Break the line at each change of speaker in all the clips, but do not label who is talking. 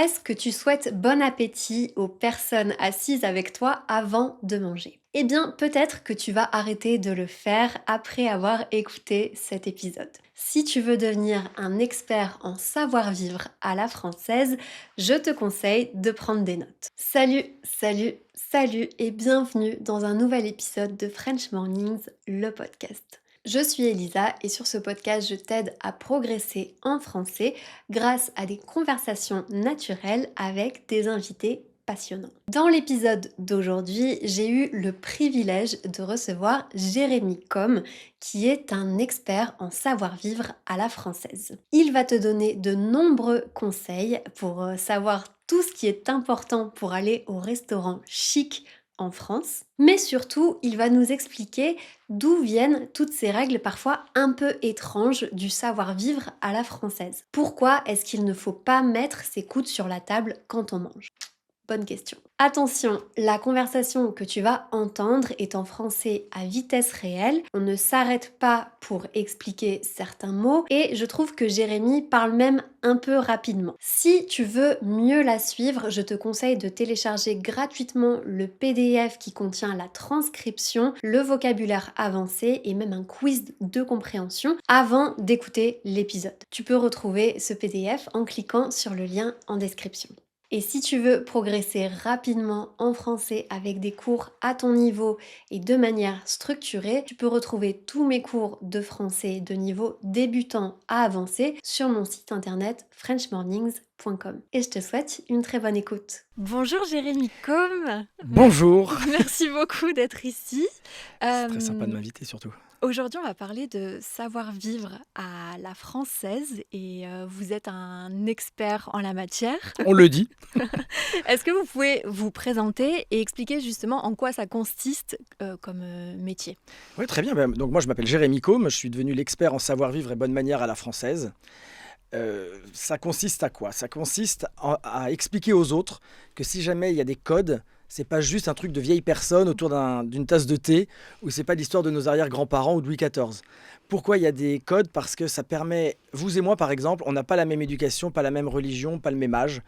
Est-ce que tu souhaites bon appétit aux personnes assises avec toi avant de manger? Eh bien, peut-être que tu vas arrêter de le faire après avoir écouté cet épisode. Si tu veux devenir un expert en savoir-vivre à la française, je te conseille de prendre des notes. Salut et bienvenue dans un nouvel épisode de French Mornings, le podcast. Je suis Elisa et sur ce podcast, je t'aide à progresser en français grâce à des conversations naturelles avec des invités passionnants. Dans l'épisode d'aujourd'hui, j'ai eu le privilège de recevoir Jérémy Com, qui est un expert en savoir-vivre à la française. Il va te donner de nombreux conseils pour savoir tout ce qui est important pour aller au restaurant chic en France, mais surtout, il va nous expliquer d'où viennent toutes ces règles parfois un peu étranges du savoir-vivre à la française. Pourquoi est-ce qu'il ne faut pas mettre ses coudes sur la table quand on mange? Bonne question. Attention, la conversation que tu vas entendre est en français à vitesse réelle. On ne s'arrête pas pour expliquer certains mots et je trouve que Jérémy parle même un peu rapidement. Si tu veux mieux la suivre, je te conseille de télécharger gratuitement le PDF qui contient la transcription, le vocabulaire avancé et même un quiz de compréhension avant d'écouter l'épisode. Tu peux retrouver ce PDF en cliquant sur le lien en description. Et si tu veux progresser rapidement en français avec des cours à ton niveau et de manière structurée, tu peux retrouver tous mes cours de français de niveau débutant à avancé sur mon site internet frenchmornings.com. Et je te souhaite une très bonne écoute. Bonjour Jérémy Com.
Bonjour.
Merci beaucoup d'être ici.
C'est très sympa de m'inviter surtout.
Aujourd'hui, on va parler de savoir-vivre à la française et vous êtes un expert en la matière.
On le dit.
Est-ce que vous pouvez vous présenter et expliquer justement en quoi ça consiste comme métier?
Oui, très bien. Donc moi, je m'appelle Jérémy Com. Je suis devenu l'expert en savoir-vivre et bonne manière à la française. Ça consiste à quoi? Ça consiste à expliquer aux autres que si jamais il y a des codes, c'est pas juste un truc de vieille personne autour d'une tasse de thé, ou c'est pas l'histoire de nos arrière-grands-parents ou de Louis XIV. Pourquoi il y a des codes? Parce que ça permet, vous et moi par exemple, on n'a pas la même éducation, pas la même religion, pas le même âge,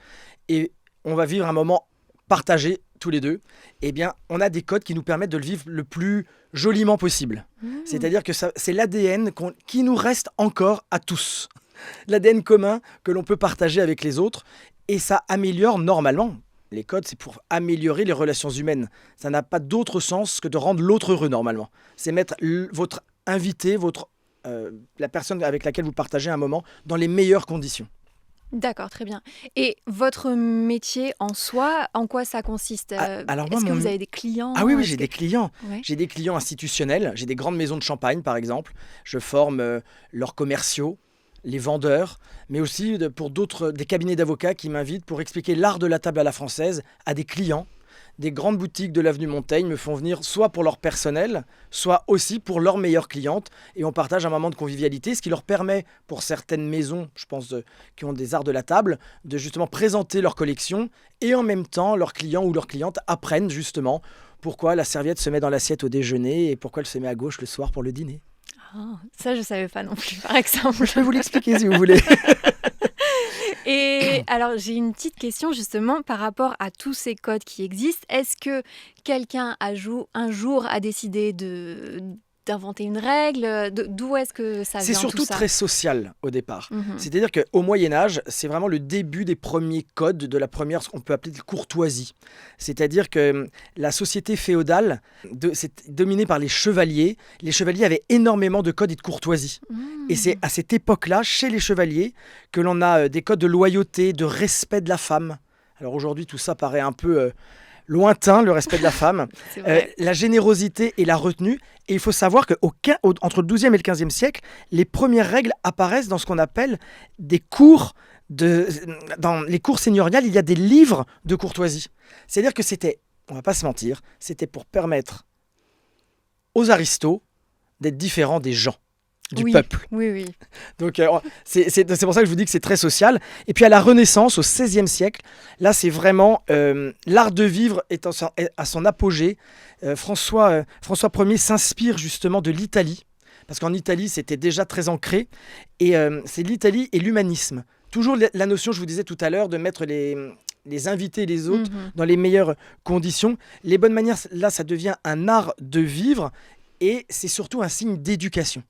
et on va vivre un moment partagé tous les deux. Eh bien, on a des codes qui nous permettent de le vivre le plus joliment possible. C'est-à-dire que c'est l'ADN qui nous reste encore à tous. L'ADN commun que l'on peut partager avec les autres, et ça améliore normalement. Les codes, c'est pour améliorer les relations humaines. Ça n'a pas d'autre sens que de rendre l'autre heureux, normalement. C'est mettre votre invité, la personne avec laquelle vous partagez un moment, dans les meilleures conditions.
D'accord, très bien. Et votre métier en soi, en quoi ça consiste? Est-ce que vous avez des clients?
Ah oui, j'ai des clients.
Ouais.
J'ai des clients institutionnels. J'ai des grandes maisons de champagne, par exemple. Je forme leurs commerciaux, les vendeurs, mais aussi pour des cabinets d'avocats qui m'invitent pour expliquer l'art de la table à la française à des clients. Des grandes boutiques de l'avenue Montaigne me font venir soit pour leur personnel, soit aussi pour leurs meilleures clientes. Et on partage un moment de convivialité, ce qui leur permet, pour certaines maisons, je pense, qui ont des arts de la table, de justement présenter leur collection. Et en même temps, leurs clients ou leurs clientes apprennent justement pourquoi la serviette se met dans l'assiette au déjeuner et pourquoi elle se met à gauche le soir pour le dîner.
Ah, ça, je savais pas non plus, par exemple.
Je peux vous l'expliquer si vous voulez.
Et alors, j'ai une petite question justement par rapport à tous ces codes qui existent. Est-ce que quelqu'un un jour a décidé d'inventer une règle? D'où est-ce que ça vient
C'est
tout
surtout
ça?
très social au départ.
Mhm.
C'est-à-dire qu'au Moyen-Âge, c'est vraiment le début des premiers codes de la première, ce qu'on peut appeler de courtoisie. C'est-à-dire que la société féodale, c'est dominée par les chevaliers. Les chevaliers avaient énormément de codes et de courtoisie. Et c'est à cette époque-là, chez les chevaliers, que l'on a des codes de loyauté, de respect de la femme. Alors aujourd'hui, tout ça paraît un peu lointain, le respect de la femme,
C'est vrai.
la générosité et la retenue. Et il faut savoir qu'entre le XIIe et le XVe siècle, les premières règles apparaissent dans ce qu'on appelle des cours. Dans les cours seigneuriales, il y a des livres de courtoisie. C'est-à-dire que on va pas se mentir, c'était pour permettre aux aristos d'être différents des gens, du peuple.
Oui.
Donc c'est pour ça que je vous dis que c'est très social. Et puis à la Renaissance, au XVIe siècle, là c'est vraiment l'art de vivre est à son apogée. François Ier s'inspire justement de l'Italie, parce qu'en Italie c'était déjà très ancré. Et c'est l'Italie et l'humanisme toujours la notion, je vous disais tout à l'heure, de mettre les invités et les autres
Mhm.
dans les meilleures conditions. Les bonnes manières, là, ça devient un art de vivre et c'est surtout un signe d'éducation.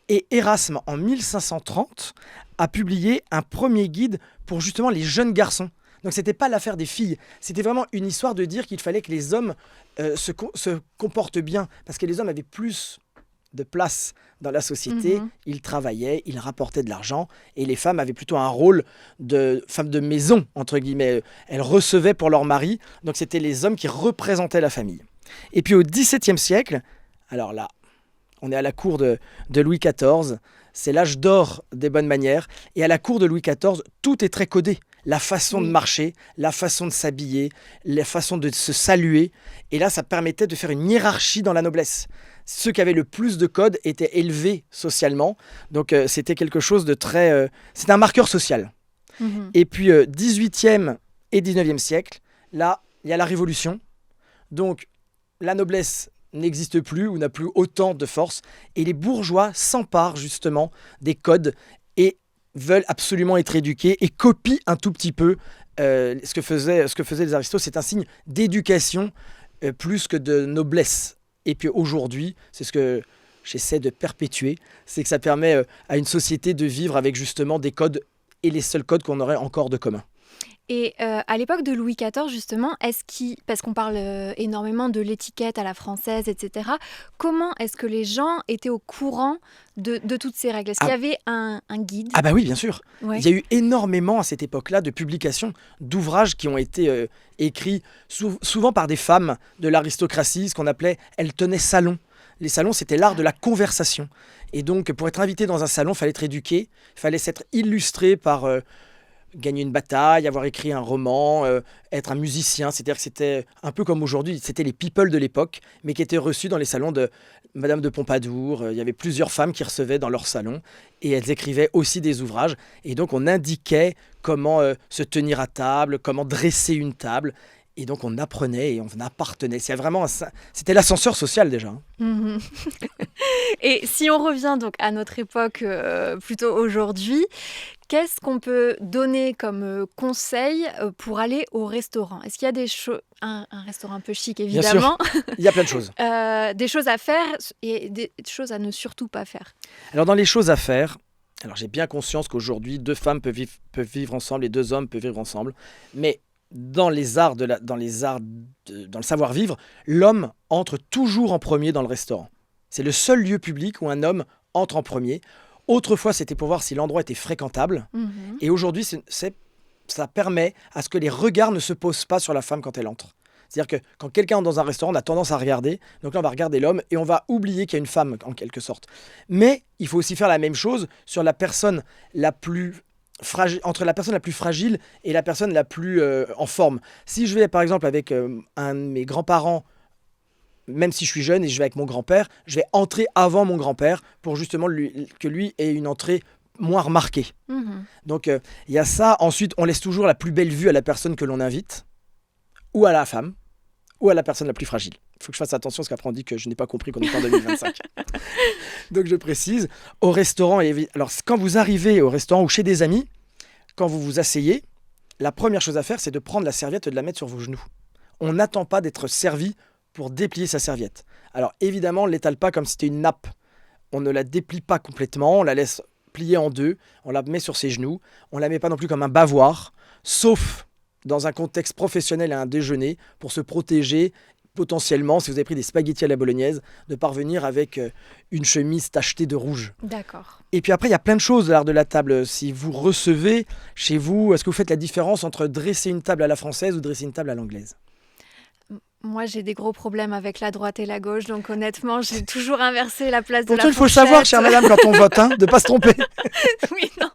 Et Erasme, en 1530, a publié un premier guide pour justement les jeunes garçons. Donc c'était pas l'affaire des filles, c'était vraiment une histoire de dire qu'il fallait que les hommes se comportent bien, parce que les hommes avaient plus de place dans la société,
Mhm.
ils travaillaient, ils rapportaient de l'argent, et les femmes avaient plutôt un rôle de femmes de maison, entre guillemets. Elles recevaient pour leur mari, donc c'était les hommes qui représentaient la famille. Et puis au XVIIe siècle, alors là, on est à la cour de Louis XIV, c'est l'âge d'or des bonnes manières, et à la cour de Louis XIV, tout est très codé. La façon de
Oui.
marcher, la façon de s'habiller, la façon de se saluer. Et là, ça permettait de faire une hiérarchie dans la noblesse. Ceux qui avaient le plus de codes étaient élevés socialement. Donc, c'était quelque chose de très... c'était un marqueur social.
Mhm.
Et puis, 18e et 19e siècle, là, il y a la Révolution. Donc, la noblesse n'existe plus ou n'a plus autant de force. Et les bourgeois s'emparent justement des codes et veulent absolument être éduqués et copient un tout petit peu ce que faisaient les aristos. C'est un signe d'éducation plus que de noblesse. Et puis aujourd'hui, c'est ce que j'essaie de perpétuer, c'est que ça permet à une société de vivre avec justement des codes et les seuls codes qu'on aurait encore de commun.
Et à l'époque de Louis XIV, justement, parce qu'on parle énormément de l'étiquette à la française, etc., comment est-ce que les gens étaient au courant de toutes ces règles? Est-ce qu'il y avait un guide?
Ah bah oui, bien sûr.
Ouais.
Il y a eu énormément à cette époque-là de publications, d'ouvrages qui ont été écrits souvent par des femmes de l'aristocratie, ce qu'on appelait, elles tenaient salon. Les salons, c'était l'art de la conversation. Et donc, pour être invité dans un salon, il fallait être éduqué, il fallait s'être illustré par gagner une bataille, avoir écrit un roman, être un musicien. C'est-à-dire que c'était un peu comme aujourd'hui, c'était les people de l'époque, mais qui étaient reçus dans les salons de Madame de Pompadour. Il y avait plusieurs femmes qui recevaient dans leur salon et elles écrivaient aussi des ouvrages. Et donc on indiquait comment se tenir à table, comment dresser une table. Et donc on apprenait et on appartenait. C'était l'ascenseur social déjà.
Mhm. Et si on revient donc à notre époque, plutôt aujourd'hui, qu'est-ce qu'on peut donner comme conseil pour aller au restaurant? Est-ce qu'il y a des choses, un restaurant un peu chic
Bien sûr,
évidemment,
il y a plein de choses.
des choses à faire et des choses à ne surtout pas faire?
Alors dans les choses à faire, alors j'ai bien conscience qu'aujourd'hui, deux femmes peuvent vivre ensemble et deux hommes peuvent vivre ensemble. Mais dans les arts, dans le savoir-vivre, l'homme entre toujours en premier dans le restaurant. C'est le seul lieu public où un homme entre en premier. Autrefois, c'était pour voir si l'endroit était fréquentable.
Mhm.
Et aujourd'hui, ça permet à ce que les regards ne se posent pas sur la femme quand elle entre. C'est-à-dire que quand quelqu'un entre dans un restaurant, on a tendance à regarder. Donc là, on va regarder l'homme et on va oublier qu'il y a une femme, en quelque sorte. Mais il faut aussi faire la même chose sur la personne la plus fragile, entre la personne la plus fragile et la personne la plus en forme. Si je vais, par exemple, avec un de mes grands-parents, même si je suis jeune et je vais avec mon grand-père, je vais entrer avant mon grand-père pour justement que lui ait une entrée moins remarquée.
Mhm.
Donc il y a ça. Ensuite, on laisse toujours la plus belle vue à la personne que l'on invite, ou à la femme, ou à la personne la plus fragile. Il faut que je fasse attention parce qu'après on dit que je n'ai pas compris qu'on est en 2025. Donc je précise, au restaurant, alors quand vous arrivez au restaurant ou chez des amis, quand vous vous asseyez, la première chose à faire, c'est de prendre la serviette et de la mettre sur vos genoux. On n'attend pas d'être servi pour déplier sa serviette. Alors évidemment, on ne l'étale pas comme si c'était une nappe. On ne la déplie pas complètement, on la laisse plier en deux, on la met sur ses genoux, on ne la met pas non plus comme un bavoir, sauf dans un contexte professionnel à un déjeuner, pour se protéger potentiellement, si vous avez pris des spaghettis à la bolognaise, de parvenir avec une chemise tachetée de rouge.
D'accord.
Et puis après, il y a plein de choses de l'art de la table. Si vous recevez chez vous, est-ce que vous faites la différence entre dresser une table à la française ou dresser une table à l'anglaise?
Moi, j'ai des gros problèmes avec la droite et la gauche, donc honnêtement, j'ai toujours inversé la place de
Pourtant,
la
il faut le
fourchette.
savoir, chère madame, quand on vote, de ne pas se tromper.
Oui, non.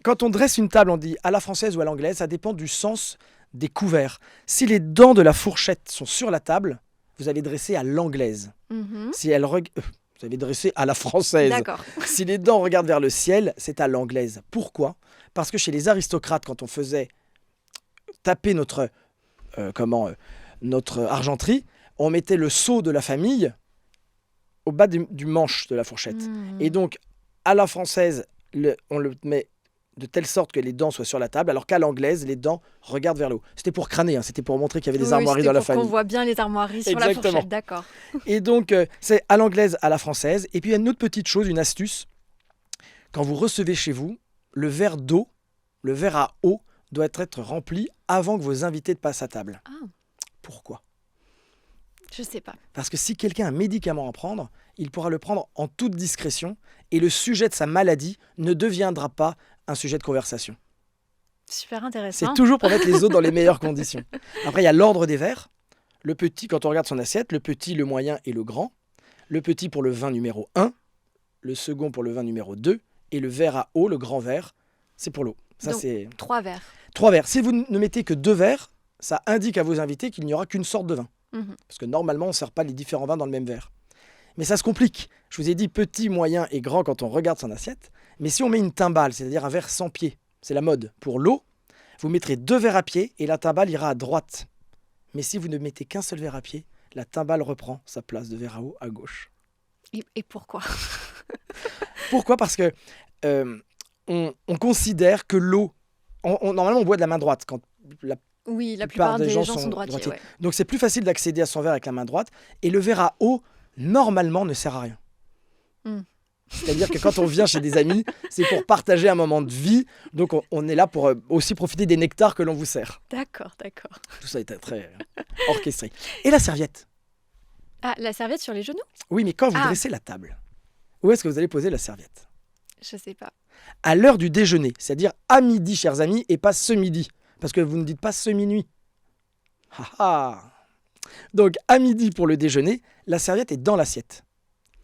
Quand on dresse une table, on dit à la française ou à l'anglaise, ça dépend du sens des couverts. Si les dents de la fourchette sont sur la table, vous avez dressé à l'anglaise.
Mhm.
Si vous avez dressé à la française.
D'accord.
Si les dents regardent vers le ciel, c'est à l'anglaise. Pourquoi? Parce que chez les aristocrates, quand on faisait taper notre argenterie, on mettait le sceau de la famille au bas du manche de la fourchette.
Mhm.
Et donc, à la française, on le met de telle sorte que les dents soient sur la table, alors qu'à l'anglaise, les dents regardent vers le haut. C'était pour crâner, hein, c'était pour montrer qu'il y avait des armoiries dans la famille.
Pour qu'on voit bien les armoiries sur la fourchette, d'accord.
Et donc, c'est à l'anglaise, à la française. Et puis, il y a une autre petite chose, une astuce. Quand vous recevez chez vous, le verre d'eau, le verre à eau, doit être rempli avant que vos invités ne passent à table.
Ah.
Pourquoi ?
Je sais pas.
Parce que si quelqu'un a un médicament à prendre, il pourra le prendre en toute discrétion et le sujet de sa maladie ne deviendra pas un sujet de conversation.
Super intéressant.
C'est toujours pour mettre les autres dans les meilleures conditions. Après, il y a l'ordre des verres. Le petit, quand on regarde son assiette, le petit, le moyen et le grand. Le petit pour le vin numéro 1, le second pour le vin numéro 2 et le verre à eau, le grand verre, c'est pour l'eau. Ça,
donc,
c'est
3 verres.
3 verres. Si vous ne mettez que 2 verres, ça indique à vos invités qu'il n'y aura qu'une sorte de vin. Parce que normalement, on ne sert pas les différents vins dans le même verre. Mais ça se complique. Je vous ai dit petit, moyen et grand quand on regarde son assiette. Mais si on met une timbale, c'est-à-dire un verre sans pied, c'est la mode. Pour l'eau, vous mettrez 2 verres à pied et la timbale ira à droite. Mais si vous ne mettez qu'un seul verre à pied, la timbale reprend sa place de verre à eau à gauche.
Et pourquoi ?
Pourquoi ? Parce que on considère que l'eau... normalement, on boit de la main droite quand la
plupart des gens sont droitiers. Ouais.
Donc c'est plus facile d'accéder à son verre avec la main droite. Et le verre à eau, normalement, ne sert à rien. C'est-à-dire que quand on vient chez des amis, c'est pour partager un moment de vie. Donc on est là pour aussi profiter des nectars que l'on vous sert.
D'accord.
Tout ça est très orchestré. Et la serviette.
Ah, la serviette sur les genoux ?
Oui, mais quand vous dressez la table, où est-ce que vous allez poser la serviette ?
Je sais pas.
À l'heure du déjeuner, c'est-à-dire à midi, chers amis, et pas ce midi. Parce que vous ne dites pas ce minuit. Donc, à midi pour le déjeuner, la serviette est dans l'assiette.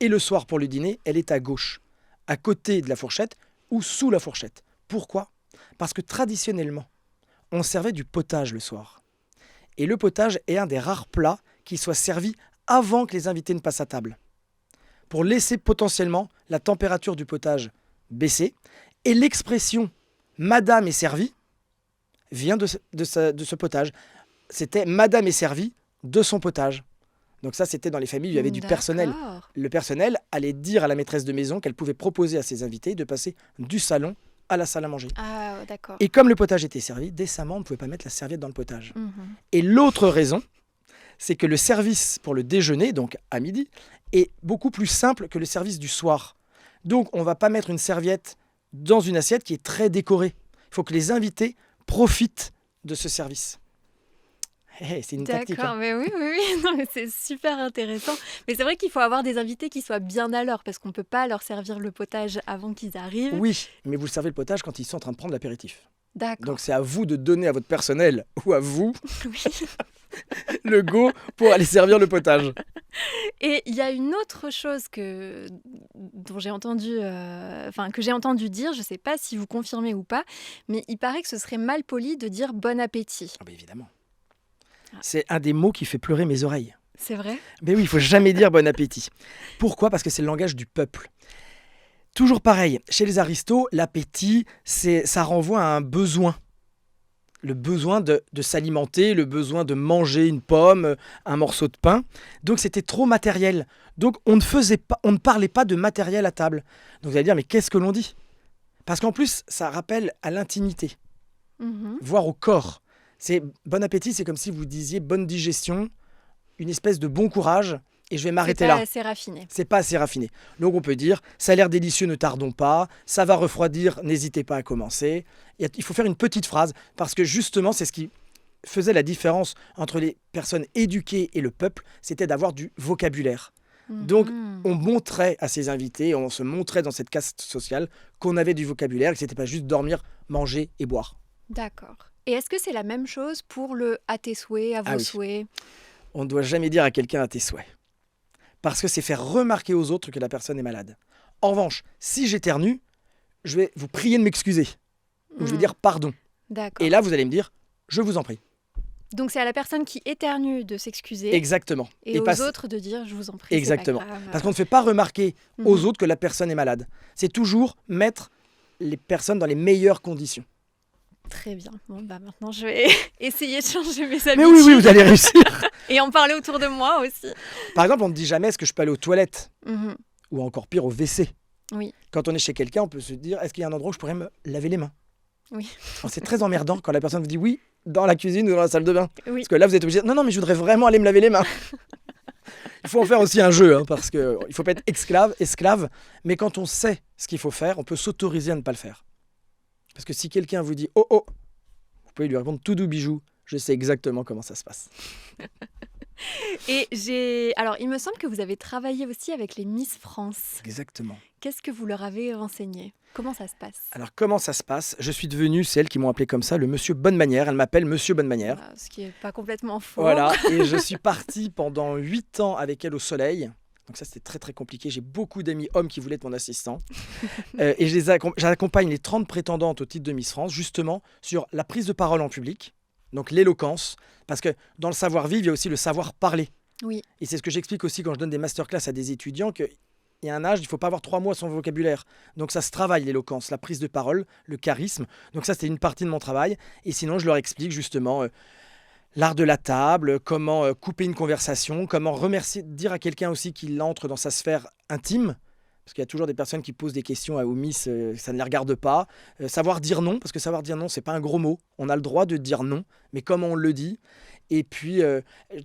Et le soir pour le dîner, elle est à gauche, à côté de la fourchette ou sous la fourchette. Pourquoi ? Parce que traditionnellement, on servait du potage le soir. Et le potage est un des rares plats qui soit servi avant que les invités ne passent à table. Pour laisser potentiellement la température du potage baisser. Et l'expression « Madame est servie » vient de ce potage. C'était « Madame est servie » de son potage. Donc ça, c'était dans les familles où il y avait du personnel. Le personnel allait dire à la maîtresse de maison qu'elle pouvait proposer à ses invités de passer du salon à la salle à manger.
Ah, d'accord.
Et comme le potage était servi, décemment, on ne pouvait pas mettre la serviette dans le potage. Et l'autre raison, c'est que le service pour le déjeuner, donc à midi, est beaucoup plus simple que le service du soir. Donc, on ne va pas mettre une serviette dans une assiette qui est très décorée. Il faut que les invités profitent de ce service. C'est une tactique.
D'accord, mais oui. Non, mais c'est super intéressant. Mais c'est vrai qu'il faut avoir des invités qui soient bien à l'heure parce qu'on ne peut pas leur servir le potage avant qu'ils arrivent.
Oui, mais vous servez le potage quand ils sont en train de prendre l'apéritif.
D'accord.
Donc, c'est à vous de donner à votre personnel ou à vous le go pour aller servir le potage.
Et il y a une autre chose dont j'ai entendu, que j'ai entendu dire, je ne sais pas si vous confirmez ou pas, mais il paraît que ce serait mal poli de dire bon appétit.
Ah bah évidemment. C'est un des mots qui fait pleurer mes oreilles.
C'est vrai ?
Mais oui, il ne faut jamais dire bon appétit. Pourquoi ? Parce que c'est le langage du peuple. Toujours pareil, chez les aristos, l'appétit, ça renvoie à un besoin. Le besoin de s'alimenter, le besoin de manger une pomme, un morceau de pain. Donc c'était trop matériel. Donc on ne parlait pas de matériel à table. Donc vous allez dire, mais qu'est-ce que l'on dit ? Parce qu'en plus, ça rappelle à l'intimité, voire au corps. C'est bon appétit, c'est comme si vous disiez bonne digestion, une espèce de bon courage, et je vais m'arrêter là.
C'est pas assez raffiné.
C'est pas assez raffiné. Donc on peut dire, ça a l'air délicieux, ne tardons pas, ça va refroidir, n'hésitez pas à commencer. Il faut faire une petite phrase, parce que justement, c'est ce qui faisait la différence entre les personnes éduquées et le peuple, c'était d'avoir du vocabulaire. Donc on montrait à ses invités, on se montrait dans cette caste sociale qu'on avait du vocabulaire, que c'était pas juste dormir, manger et boire.
D'accord. Et est-ce que c'est la même chose pour le à tes souhaits, à vos souhaits ?
On ne doit jamais dire à quelqu'un à tes souhaits. Parce que c'est faire remarquer aux autres que la personne est malade. En revanche, si j'éternue, je vais vous prier de m'excuser. Ou je vais dire pardon.
D'accord.
Et là, vous allez me dire, je vous en prie.
Donc c'est à la personne qui éternue de s'excuser.
Exactement.
Et aux autres de dire, je vous en prie.
Exactement.
C'est pas grave.
Parce qu'on ne fait pas remarquer aux autres que la personne est malade. C'est toujours mettre les personnes dans les meilleures conditions.
Très bien. Bon, maintenant, je vais essayer de changer mes habitudes.
Mais oui, vous allez réussir.
Et en parler autour de moi aussi.
Par exemple, on ne dit jamais, est-ce que je peux aller aux toilettes ? Ou encore pire, au WC.
Oui.
Quand on est chez quelqu'un, on peut se dire, est-ce qu'il y a un endroit où je pourrais me laver les mains ?
Oui.
Oh, c'est très emmerdant quand la personne vous dit oui dans la cuisine ou dans la salle de bain.
Oui.
Parce que là, vous êtes obligé de dire non, non, mais je voudrais vraiment aller me laver les mains. Il faut en faire aussi un jeu, hein, parce qu'il ne faut pas être esclave. Mais quand on sait ce qu'il faut faire, on peut s'autoriser à ne pas le faire. Parce que si quelqu'un vous dit oh, oh, vous pouvez lui répondre tout doux bijou, je sais exactement comment ça se passe.
Et alors, il me semble que vous avez travaillé aussi avec les Miss France.
Exactement.
Qu'est-ce que vous leur avez renseigné? Comment ça se passe?
Alors, comment ça se passe? Je suis devenu celle qui m'ont appelé comme ça, le Monsieur Bonne Manière. Elle m'appelle Monsieur Bonne Manière.
Voilà, ce qui n'est pas complètement faux.
Voilà, et je suis parti pendant 8 ans avec elle au soleil. Donc ça, c'était très très compliqué. J'ai beaucoup d'amis hommes qui voulaient être mon assistant. Et j'accompagne les 30 prétendantes au titre de Miss France, justement, sur la prise de parole en public, donc l'éloquence. Parce que dans le savoir-vivre, il y a aussi le savoir-parler.
Oui.
Et c'est ce que j'explique aussi quand je donne des masterclass à des étudiants, qu'il y a un âge, il ne faut pas avoir 3 mois sans vocabulaire. Donc ça se travaille, l'éloquence, la prise de parole, le charisme. Donc ça, c'était une partie de mon travail. Et sinon, je leur explique justement l'art de la table, comment couper une conversation, comment remercier, dire à quelqu'un aussi qu'il entre dans sa sphère intime. Parce qu'il y a toujours des personnes qui posent des questions aux Miss, ça ne les regarde pas. Savoir dire non, parce que savoir dire non, c'est pas un gros mot. On a le droit de dire non, mais comment on le dit. Et puis,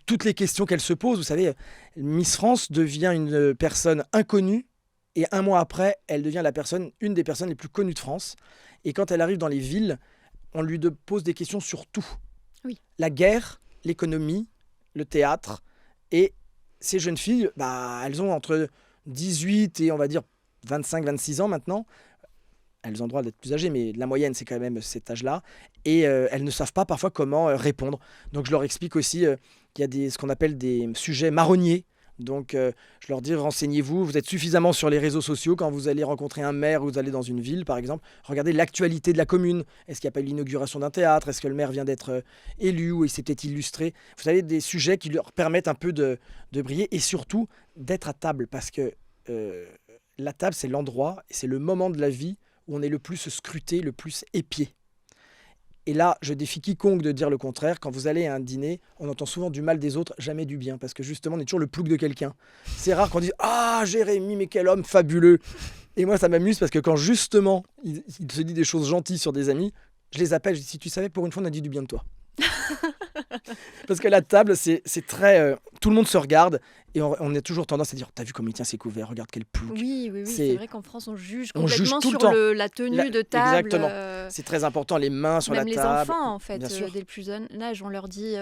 toutes les questions qu'elle se pose. Vous savez, Miss France devient une personne inconnue. Et un mois après, elle devient une des personnes les plus connues de France. Et quand elle arrive dans les villes, on lui pose des questions sur tout.
Oui.
La guerre, l'économie, le théâtre. Et ces jeunes filles, elles ont entre 18 et on va dire 25-26 ans maintenant. Elles ont le droit d'être plus âgées, mais la moyenne, c'est quand même cet âge-là. Et elles ne savent pas parfois comment répondre. Donc je leur explique aussi qu'il y a ce qu'on appelle des sujets marronniers. Donc je leur dis, renseignez-vous, vous êtes suffisamment sur les réseaux sociaux quand vous allez rencontrer un maire ou vous allez dans une ville, par exemple. Regardez l'actualité de la commune. Est-ce qu'il n'y a pas eu l'inauguration d'un théâtre? Est-ce que le maire vient d'être élu ou il s'est peut-être illustré? Vous savez, des sujets qui leur permettent un peu de briller et surtout d'être à table. Parce que la table, c'est l'endroit et c'est le moment de la vie où on est le plus scruté, le plus épié. Et là, je défie quiconque de dire le contraire. Quand vous allez à un dîner, on entend souvent du mal des autres, jamais du bien. Parce que justement, on est toujours le plouc de quelqu'un. C'est rare qu'on dise « Ah, Jérémy, mais quel homme fabuleux !» Et moi, ça m'amuse parce que quand justement, il se dit des choses gentilles sur des amis, je les appelle, je dis « Si tu savais, pour une fois, on a dit du bien de toi. » Parce que la table, c'est très... tout le monde se regarde et on a toujours tendance à dire « T'as vu comme il tient ses couverts, regarde quel plouc. »
Oui, c'est vrai qu'en France, on juge
On juge
complètement
tout le
sur
temps.
la tenue de table.
Exactement. C'est très important, les mains sur
Même
la
les
table.
enfants, en fait,
Bien sûr.
dès le plus jeune âge, on leur dit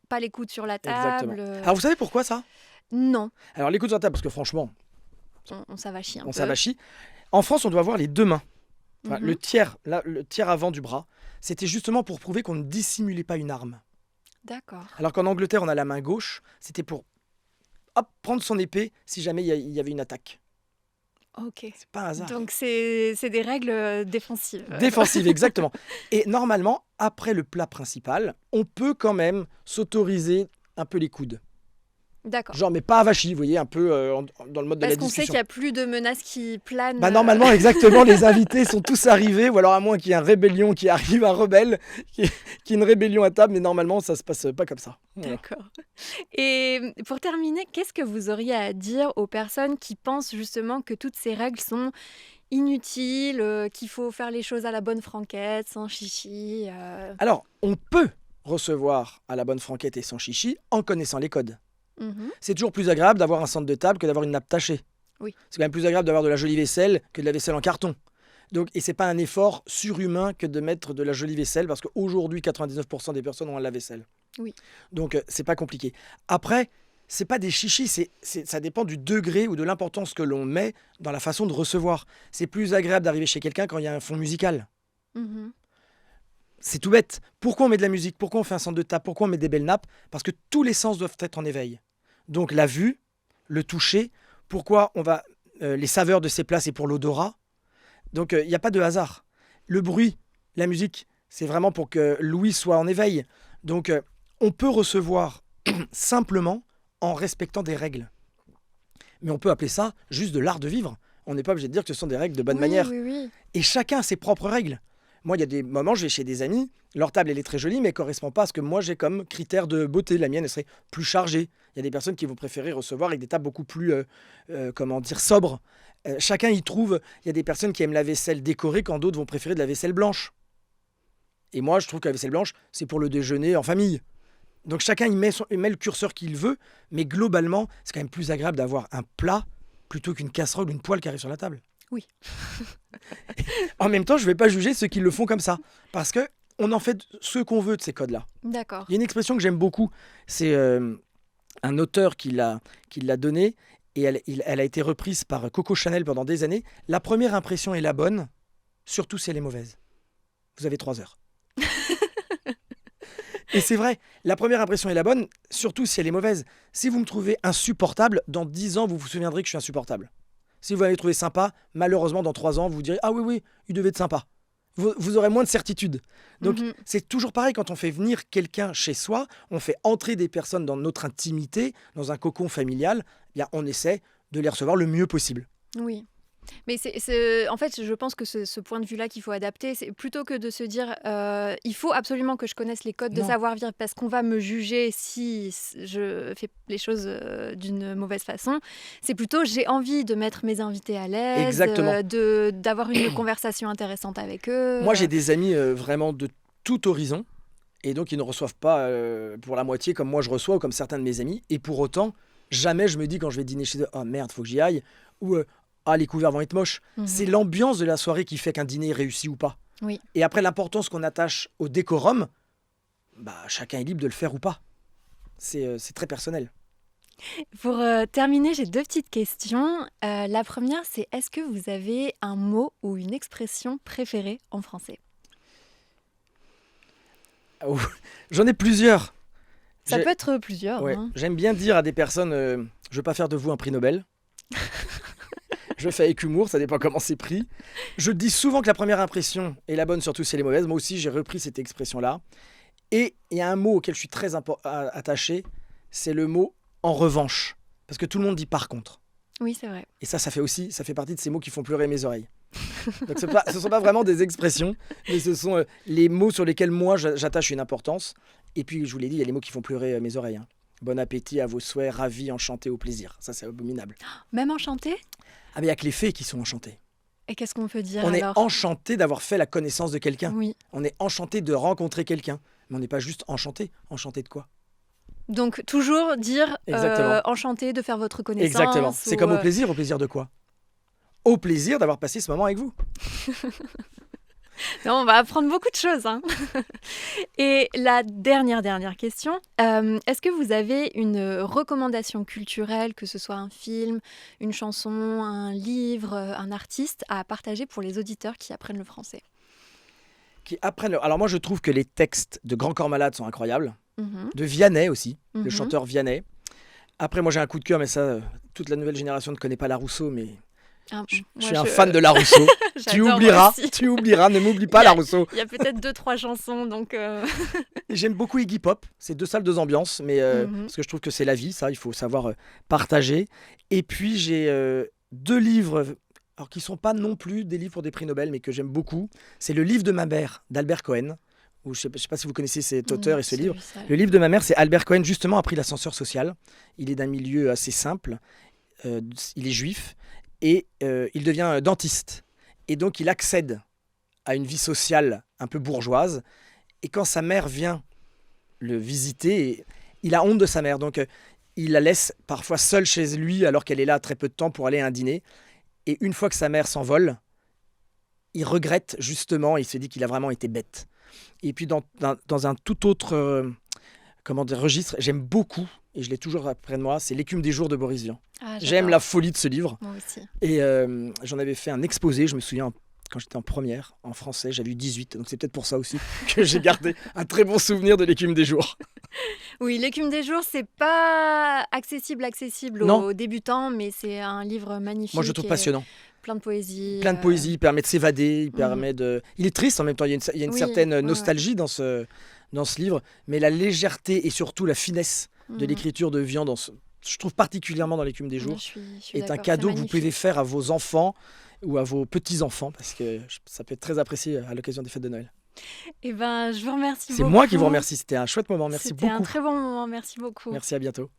pas les coudes sur la table.
Exactement. Alors vous savez pourquoi ça?
Non,
Alors les coudes sur la table, parce que franchement,
on s'avachit un
on
peu.
s'avachit. En France, on doit avoir les deux mains. Enfin,
Mhm.
le tiers avant du bras. C'était justement pour prouver qu'on ne dissimulait pas une arme.
D'accord.
Alors qu'en Angleterre, on a la main gauche. C'était pour prendre son épée si jamais il y avait une attaque.
Ok.
C'est pas un hasard.
Donc c'est des règles défensives.
Défensive, exactement. Et normalement, après le plat principal, on peut quand même s'autoriser un peu les coudes.
D'accord.
Genre, mais pas avachi, vous voyez, un peu dans le mode de
Parce
la
qu'on sait
discussion.
qu'il n'y a plus de menaces qui planent.
Normalement, exactement, les invités sont tous arrivés, ou alors à moins qu'il y ait une rébellion qui arrive, un rebelle, qui ait une rébellion à table, mais normalement, ça se passe pas comme ça. Voilà.
D'accord. Et pour terminer, qu'est-ce que vous auriez à dire aux personnes qui pensent justement que toutes ces règles sont inutiles, qu'il faut faire les choses à la bonne franquette, sans chichi
Alors, on peut recevoir à la bonne franquette et sans chichi en connaissant les codes.
Mhm.
C'est toujours plus agréable d'avoir un centre de table que d'avoir une nappe tachée.
Oui.
C'est quand même plus agréable d'avoir de la jolie vaisselle que de la vaisselle en carton. Donc, et c'est pas un effort surhumain que de mettre de la jolie vaisselle parce qu'aujourd'hui, 99% des personnes ont un lave-vaisselle.
Oui.
Donc, c'est pas compliqué. Après, c'est pas des chichis, ça dépend du degré ou de l'importance que l'on met dans la façon de recevoir. C'est plus agréable d'arriver chez quelqu'un quand il y a un fond musical.
Mhm.
C'est tout bête. Pourquoi on met de la musique? Pourquoi on fait un centre de table? Pourquoi on met des belles nappes? Parce que tous les sens doivent être en éveil. Donc la vue, le toucher, pourquoi on va les saveurs de ces plats, c'est pour l'odorat. Donc il n'y a pas de hasard. Le bruit, la musique, c'est vraiment pour que l'ouïe soit en éveil. Donc on peut recevoir simplement en respectant des règles. Mais on peut appeler ça juste de l'art de vivre. On n'est pas obligé de dire que ce sont des règles de bonne manière.
Oui.
Et chacun a ses propres règles. Moi, il y a des moments, je vais chez des amis, leur table, elle est très jolie, mais elle ne correspond pas à ce que moi, j'ai comme critère de beauté. La mienne, elle serait plus chargée. Il y a des personnes qui vont préférer recevoir avec des tables beaucoup plus, sobres. Chacun y trouve. Il y a des personnes qui aiment la vaisselle décorée, quand d'autres vont préférer de la vaisselle blanche. Et moi, je trouve que la vaisselle blanche, c'est pour le déjeuner en famille. Donc chacun il met le curseur qu'il veut, mais globalement, c'est quand même plus agréable d'avoir un plat plutôt qu'une casserole ou une poêle qui arrive sur la table.
Oui.
En même temps, je ne vais pas juger ceux qui le font comme ça, parce que on en fait ce qu'on veut de ces codes-là.
D'accord.
Il y a une expression que j'aime beaucoup, c'est un auteur qui l'a donnée, et elle a été reprise par Coco Chanel pendant des années. La première impression est la bonne, surtout si elle est mauvaise. Vous avez 3 heures. Et c'est vrai, la première impression est la bonne, surtout si elle est mauvaise. Si vous me trouvez insupportable, dans 10 ans, vous vous souviendrez que je suis insupportable. Si vous m'avez trouvé sympa, malheureusement, dans 3 ans, vous vous direz « Ah oui, il devait être sympa ». Vous aurez moins de certitude. Donc, c'est toujours pareil quand on fait venir quelqu'un chez soi, on fait entrer des personnes dans notre intimité, dans un cocon familial, eh bien, on essaie de les recevoir le mieux possible.
Oui. Mais en fait, je pense que ce point de vue-là qu'il faut adapter, c'est plutôt que de se dire il faut absolument que je connaisse les codes de
Non.
savoir-vivre parce qu'on va me juger si je fais les choses d'une mauvaise façon. C'est plutôt j'ai envie de mettre mes invités à l'aise,
Exactement.
d'avoir une conversation intéressante avec eux.
Moi, j'ai des amis vraiment de tout horizon, et donc ils ne reçoivent pas pour la moitié comme moi je reçois ou comme certains de mes amis. Et pour autant, jamais je me dis quand je vais dîner chez eux, oh merde, faut que j'y aille, ou ah, les couverts vont être moches. C'est l'ambiance de la soirée qui fait qu'un dîner est réussi ou pas.
Oui.
Et après, l'importance qu'on attache au décorum, chacun est libre de le faire ou pas. C'est très personnel.
Pour terminer, j'ai 2 petites questions. La première, c'est est-ce que vous avez un mot ou une expression préférée en français ?
Oh, j'en ai plusieurs.
Ça peut être plusieurs.
Ouais.
Hein.
J'aime bien dire à des personnes, je ne veux pas faire de vous un prix Nobel. Je le fais avec humour, ça dépend comment c'est pris. Je dis souvent que la première impression est la bonne, surtout si elle est mauvaise. Moi aussi, j'ai repris cette expression-là. Et il y a un mot auquel je suis très attaché, c'est le mot « en revanche ». Parce que tout le monde dit « par contre ».
Oui, c'est vrai.
Et ça fait partie de ces mots qui font pleurer mes oreilles. Donc ce ne sont pas vraiment des expressions, mais ce sont les mots sur lesquels moi j'attache une importance. Et puis, je vous l'ai dit, il y a les mots qui font pleurer mes oreilles. Hein. Bon appétit, à vos souhaits, ravi, enchanté, au plaisir. Ça, c'est abominable.
Même enchanté ?
Ah, mais il n'y a que les fées qui sont enchantées.
Et qu'est-ce qu'on peut dire
On
alors ?
est enchanté d'avoir fait la connaissance de quelqu'un.
Oui.
On est enchanté de rencontrer quelqu'un. Mais on n'est pas juste enchanté. Enchanté de quoi ?
Donc, toujours dire
Exactement.
enchanté de faire votre connaissance.
Exactement. C'est comme au plaisir. Au plaisir de quoi ? Au plaisir d'avoir passé ce moment avec vous.
Non, on va apprendre beaucoup de choses. Hein. Et la dernière question, est-ce que vous avez une recommandation culturelle, que ce soit un film, une chanson, un livre, un artiste, à partager pour les auditeurs qui apprennent le français ?
Alors moi, je trouve que les textes de Grand Corps Malade sont incroyables.
Mhm.
De Vianney aussi, le
Mhm.
chanteur Vianney. Après, moi, j'ai un coup de cœur, mais ça, toute la nouvelle génération ne connaît pas Larousseau, mais
Ah,
je
moi,
suis un fan de Larousseau.
J'adore, moi aussi.
Tu oublieras, ne m'oublie pas Larousseau.
Il y a peut-être 2-3 chansons, donc...
Et j'aime beaucoup Iggy Pop, c'est 2 salles, 2 ambiances, mais parce que je trouve que c'est la vie, ça, il faut savoir partager. Et puis j'ai 2 livres, alors qui sont pas non plus des livres pour des prix Nobel, mais que j'aime beaucoup. C'est Le livre de ma mère d'Albert Cohen, où je sais pas si vous connaissez cet auteur et ce livre. Le livre de ma mère, c'est Albert Cohen, justement, a pris l'ascenseur social. Il est d'un milieu assez simple, il est juif, et il devient dentiste. Et donc il accède à une vie sociale un peu bourgeoise. Et quand sa mère vient le visiter, il a honte de sa mère. Donc il la laisse parfois seule chez lui alors qu'elle est là très peu de temps pour aller à un dîner. Et une fois que sa mère s'envole, il regrette justement, il se dit qu'il a vraiment été bête. Et puis dans un tout autre registre, j'aime beaucoup, et je l'ai toujours après de moi, c'est L'écume des jours de Boris Vian.
Ah,
J'aime la folie de ce livre.
Moi aussi.
Et j'en avais fait un exposé, je me souviens, quand j'étais en première, en français, j'avais eu 18, donc c'est peut-être pour ça aussi que j'ai gardé un très bon souvenir de L'écume des jours.
Oui, L'écume des jours, c'est pas accessible aux débutants, mais c'est un livre magnifique.
Moi, je le trouve passionnant.
Plein de poésie.
Plein de poésie, il permet de s'évader, il permet de... Il est triste en même temps, il y a une certaine nostalgie dans ce livre, mais la légèreté et surtout la finesse de l'écriture de Vian, je trouve particulièrement dans L'écume des jours, est un cadeau que vous pouvez faire à vos enfants ou à vos petits-enfants, parce que ça peut être très apprécié à l'occasion des fêtes de Noël.
Eh ben, je vous remercie beaucoup.
C'est moi qui vous remercie, c'était un chouette moment, merci beaucoup.
C'était un très bon moment, merci beaucoup.
Merci, à bientôt.